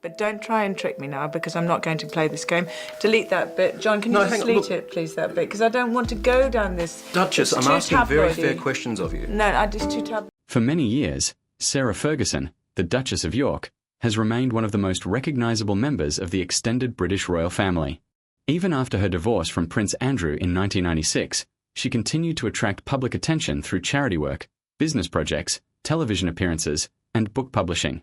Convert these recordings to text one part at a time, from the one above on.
But don't try and trick me now, because I'm not going to play this game. Delete that bit. John, can you just delete it, please, that bit? Because I don't want to go down this... Duchess, I'm asking very fair questions of you. No, I just too tabloid. For many years, Sarah Ferguson, the Duchess of York, has remained one of the most recognisable members of the extended British royal family. Even after her divorce from Prince Andrew in 1996, she continued to attract public attention through charity work, business projects, television appearances, and book publishing.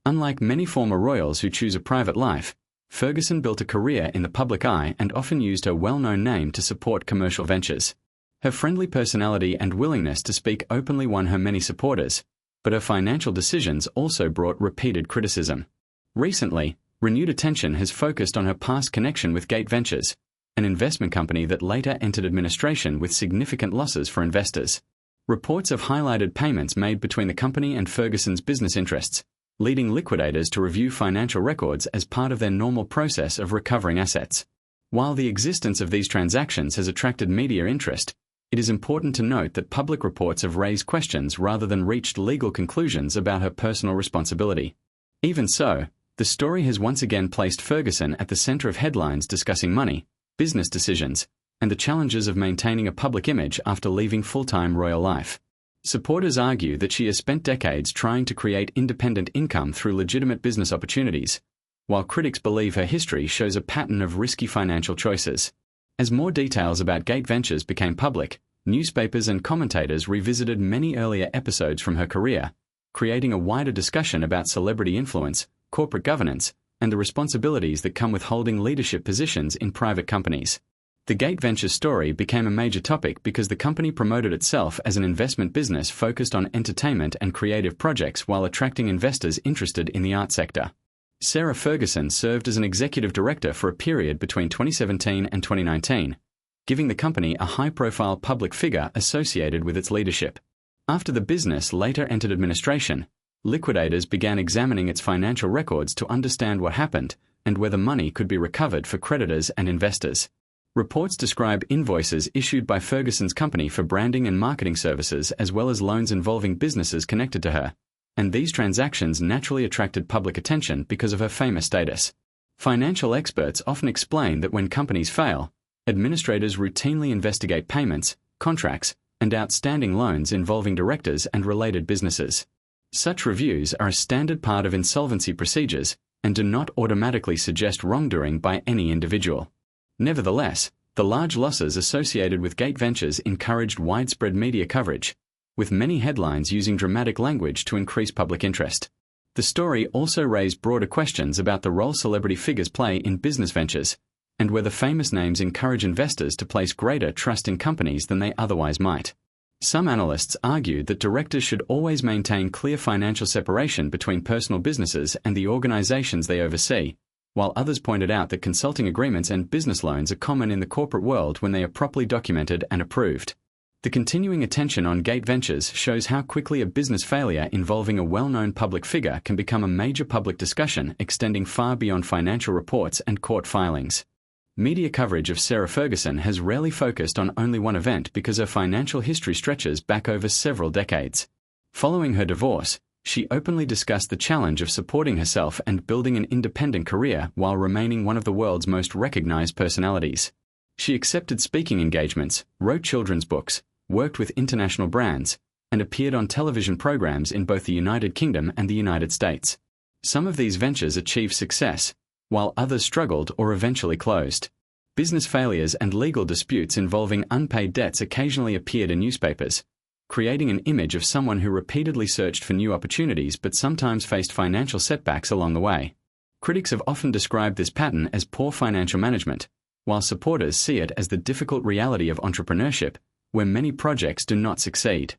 Unlike many former royals who choose a private life, Ferguson built a career in the public eye and often used her well-known name to support commercial ventures. Her friendly personality and willingness to speak openly won her many supporters, but her financial decisions also brought repeated criticism. Recently, renewed attention has focused on her past connection with Gate Ventures, an investment company that later entered administration with significant losses for investors. Reports have highlighted payments made between the company and Ferguson's business interests, leading liquidators to review financial records as part of their normal process of recovering assets. While the existence of these transactions has attracted media interest, it is important to note that public reports have raised questions rather than reached legal conclusions about her personal responsibility. Even so, the story has once again placed Ferguson at the center of headlines discussing money, business decisions, and the challenges of maintaining a public image after leaving full-time royal life. Supporters argue that she has spent decades trying to create independent income through legitimate business opportunities, while critics believe her history shows a pattern of risky financial choices. As more details about Gate Ventures became public, newspapers and commentators revisited many earlier episodes from her career, creating a wider discussion about celebrity influence, corporate governance, and the responsibilities that come with holding leadership positions in private companies. The Gate Ventures story became a major topic because the company promoted itself as an investment business focused on entertainment and creative projects while attracting investors interested in the art sector. Sarah Ferguson served as an executive director for a period between 2017 and 2019, giving the company a high-profile public figure associated with its leadership. After the business later entered administration, liquidators began examining its financial records to understand what happened and whether money could be recovered for creditors and investors. Reports describe invoices issued by Ferguson's company for branding and marketing services as well as loans involving businesses connected to her, and these transactions naturally attracted public attention because of her famous status. Financial experts often explain that when companies fail, administrators routinely investigate payments, contracts, and outstanding loans involving directors and related businesses. Such reviews are a standard part of insolvency procedures and do not automatically suggest wrongdoing by any individual. Nevertheless, the large losses associated with Gate Ventures encouraged widespread media coverage, with many headlines using dramatic language to increase public interest. The story also raised broader questions about the role celebrity figures play in business ventures, and whether famous names encourage investors to place greater trust in companies than they otherwise might. Some analysts argue that directors should always maintain clear financial separation between personal businesses and the organizations they oversee, while others pointed out that consulting agreements and business loans are common in the corporate world when they are properly documented and approved. The continuing attention on Gate Ventures shows how quickly a business failure involving a well-known public figure can become a major public discussion extending far beyond financial reports and court filings. Media coverage of Sarah Ferguson has rarely focused on only one event because her financial history stretches back over several decades. Following her divorce, she openly discussed the challenge of supporting herself and building an independent career while remaining one of the world's most recognized personalities. She accepted speaking engagements, wrote children's books, worked with international brands, and appeared on television programs in both the United Kingdom and the United States. Some of these ventures achieved success, while others struggled or eventually closed. Business failures and legal disputes involving unpaid debts occasionally appeared in newspapers, creating an image of someone who repeatedly searched for new opportunities but sometimes faced financial setbacks along the way. Critics have often described this pattern as poor financial management, while supporters see it as the difficult reality of entrepreneurship, where many projects do not succeed.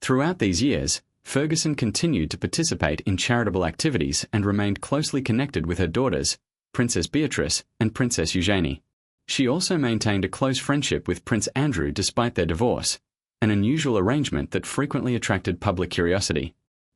Throughout these years, Ferguson continued to participate in charitable activities and remained closely connected with her daughters, Princess Beatrice and Princess Eugenie. She also maintained a close friendship with Prince Andrew despite their divorce, an unusual arrangement that frequently attracted public curiosity.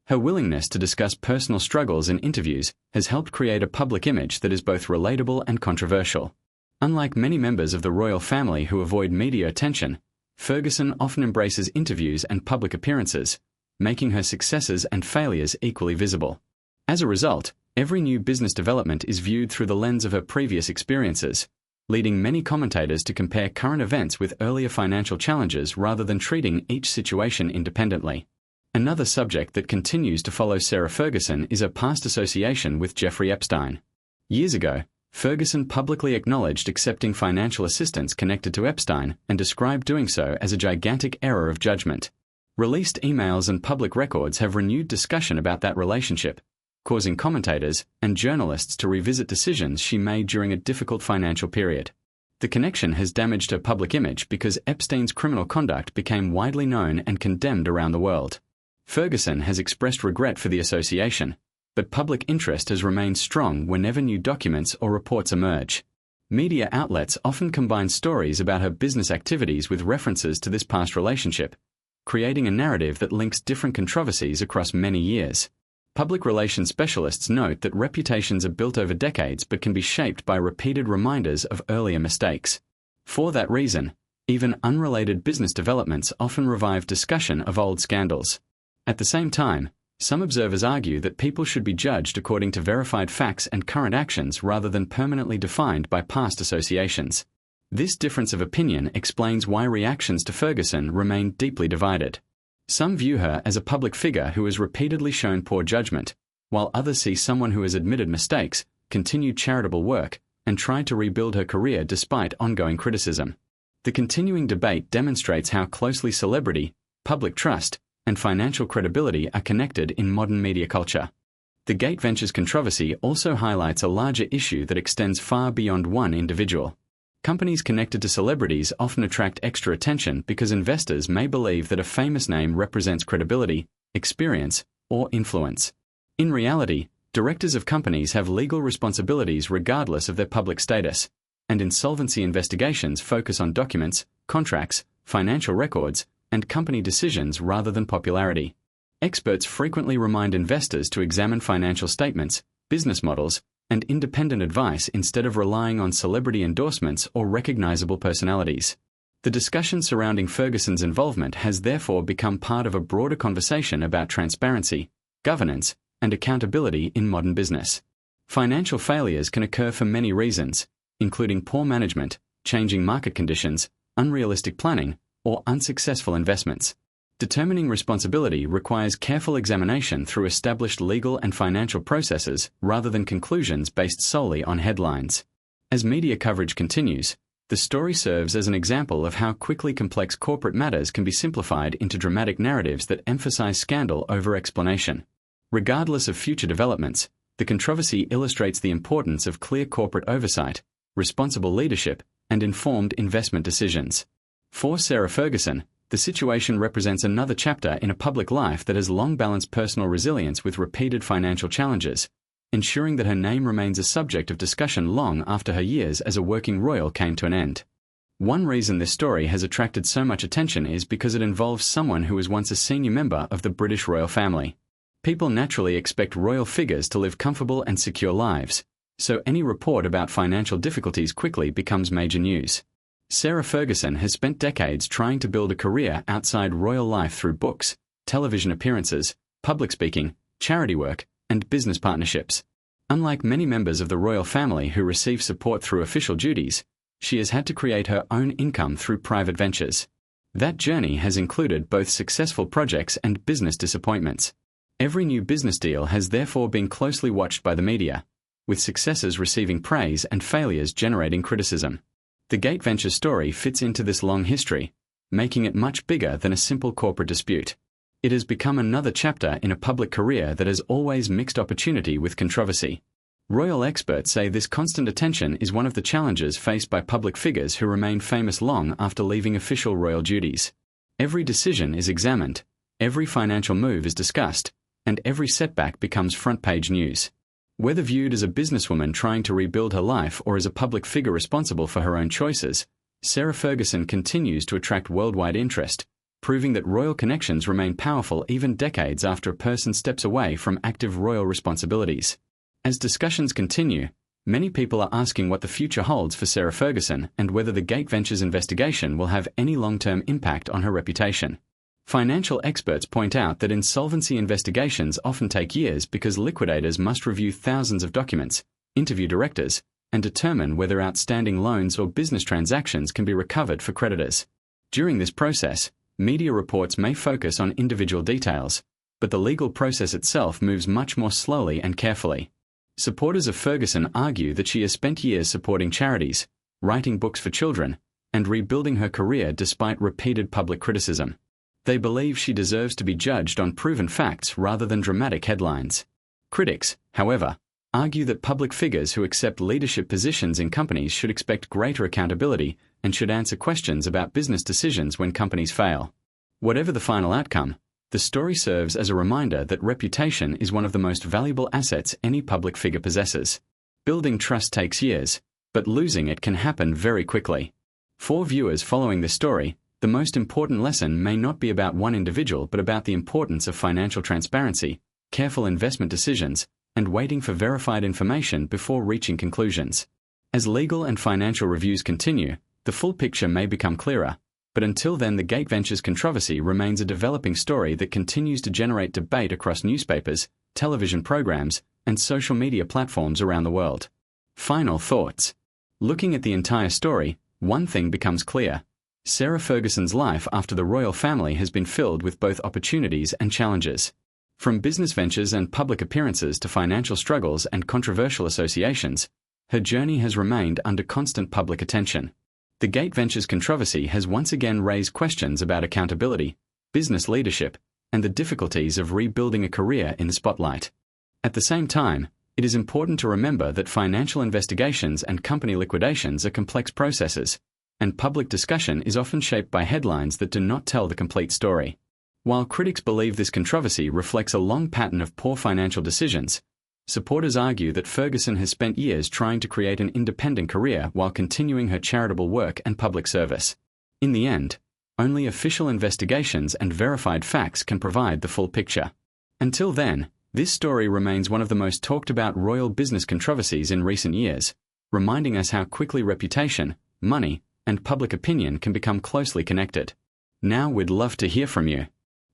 Her willingness to discuss personal struggles in interviews has helped create a public image that is both relatable and controversial. Unlike many members of the royal family who avoid media attention, Ferguson often embraces interviews and public appearances, making her successes and failures equally visible. As a result, Every new business development is viewed through the lens of her previous experiences, leading many commentators to compare current events with earlier financial challenges rather than treating each situation independently. Another subject that continues to follow Sarah Ferguson is her past association with Jeffrey Epstein. Years ago, Ferguson publicly acknowledged accepting financial assistance connected to Epstein and described doing so as a gigantic error of judgment. Released emails and public records have renewed discussion about that relationship, causing commentators and journalists to revisit decisions she made during a difficult financial period. The connection has damaged her public image because Epstein's criminal conduct became widely known and condemned around the world. Ferguson has expressed regret for the association, but public interest has remained strong whenever new documents or reports emerge. Media outlets often combine stories about her business activities with references to this past relationship, creating a narrative that links different controversies across many years. Public relations specialists note that reputations are built over decades but can be shaped by repeated reminders of earlier mistakes. For that reason, even unrelated business developments often revive discussion of old scandals. At the same time, some observers argue that people should be judged according to verified facts and current actions rather than permanently defined by past associations. This difference of opinion explains why reactions to Ferguson remain deeply divided. Some view her as a public figure who has repeatedly shown poor judgment, while others see someone who has admitted mistakes, continued charitable work, and tried to rebuild her career despite ongoing criticism. The continuing debate demonstrates how closely celebrity, public trust, and financial credibility are connected in modern media culture. The Gate Ventures controversy also highlights a larger issue that extends far beyond one individual. Companies connected to celebrities often attract extra attention because investors may believe that a famous name represents credibility, experience, or influence. In reality, directors of companies have legal responsibilities regardless of their public status, and insolvency investigations focus on documents, contracts, financial records, and company decisions rather than popularity. Experts frequently remind investors to examine financial statements, business models, and independent advice instead of relying on celebrity endorsements or recognizable personalities. The discussion surrounding Ferguson's involvement has therefore become part of a broader conversation about transparency, governance, and accountability in modern business. Financial failures can occur for many reasons, including poor management, changing market conditions, unrealistic planning, or unsuccessful investments. Determining responsibility requires careful examination through established legal and financial processes rather than conclusions based solely on headlines. As media coverage continues, the story serves as an example of how quickly complex corporate matters can be simplified into dramatic narratives that emphasize scandal over explanation. Regardless of future developments, the controversy illustrates the importance of clear corporate oversight, responsible leadership, and informed investment decisions. For Sarah Ferguson, the situation represents another chapter in a public life that has long balanced personal resilience with repeated financial challenges, ensuring that her name remains a subject of discussion long after her years as a working royal came to an end. One reason this story has attracted so much attention is because it involves someone who was once a senior member of the British royal family. People naturally expect royal figures to live comfortable and secure lives, so any report about financial difficulties quickly becomes major news. Sarah Ferguson has spent decades trying to build a career outside royal life through books, television appearances, public speaking, charity work, and business partnerships. Unlike many members of the royal family who receive support through official duties, she has had to create her own income through private ventures. That journey has included both successful projects and business disappointments. Every new business deal has therefore been closely watched by the media, with successes receiving praise and failures generating criticism. The Gate Ventures story fits into this long history, making it much bigger than a simple corporate dispute. It has become another chapter in a public career that has always mixed opportunity with controversy. Royal experts say this constant attention is one of the challenges faced by public figures who remain famous long after leaving official royal duties. Every decision is examined, every financial move is discussed, and every setback becomes front-page news. Whether viewed as a businesswoman trying to rebuild her life or as a public figure responsible for her own choices, Sarah Ferguson continues to attract worldwide interest, proving that royal connections remain powerful even decades after a person steps away from active royal responsibilities. As discussions continue, many people are asking what the future holds for Sarah Ferguson and whether the Gate Ventures investigation will have any long-term impact on her reputation. Financial experts point out that insolvency investigations often take years because liquidators must review thousands of documents, interview directors, and determine whether outstanding loans or business transactions can be recovered for creditors. During this process, media reports may focus on individual details, but the legal process itself moves much more slowly and carefully. Supporters of Ferguson argue that she has spent years supporting charities, writing books for children, and rebuilding her career despite repeated public criticism. They believe she deserves to be judged on proven facts rather than dramatic headlines. Critics, however, argue that public figures who accept leadership positions in companies should expect greater accountability and should answer questions about business decisions when companies fail. Whatever the final outcome, the story serves as a reminder that reputation is one of the most valuable assets any public figure possesses. Building trust takes years, but losing it can happen very quickly. For viewers following this story, the most important lesson may not be about one individual but about the importance of financial transparency, careful investment decisions, and waiting for verified information before reaching conclusions. As legal and financial reviews continue, the full picture may become clearer, but until then the Gate Ventures controversy remains a developing story that continues to generate debate across newspapers, television programs, and social media platforms around the world. Final thoughts. Looking at the entire story, one thing becomes clear. Sarah Ferguson's life after the royal family has been filled with both opportunities and challenges. From business ventures and public appearances to financial struggles and controversial associations, her journey has remained under constant public attention. The Gate Ventures controversy has once again raised questions about accountability, business leadership, and the difficulties of rebuilding a career in the spotlight. At the same time, it is important to remember that financial investigations and company liquidations are complex processes, and public discussion is often shaped by headlines that do not tell the complete story. While critics believe this controversy reflects a long pattern of poor financial decisions, supporters argue that Ferguson has spent years trying to create an independent career while continuing her charitable work and public service. In the end, only official investigations and verified facts can provide the full picture. Until then, this story remains one of the most talked about royal business controversies in recent years, reminding us how quickly reputation, money, and public opinion can become closely connected. Now we'd love to hear from you.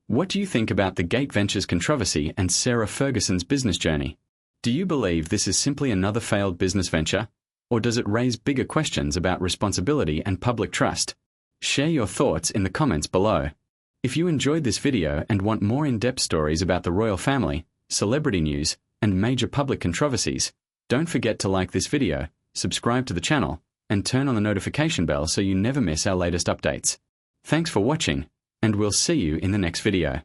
What do you think about the Gate Ventures controversy and Sarah Ferguson's business journey? Do you believe this is simply another failed business venture, or does it raise bigger questions about responsibility and public trust? Share your thoughts in the comments below. If you enjoyed this video and want more in-depth stories about the royal family, celebrity news, and major public controversies, don't forget to like this video, subscribe to the channel, and turn on the notification bell so you never miss our latest updates. Thanks for watching, and we'll see you in the next video.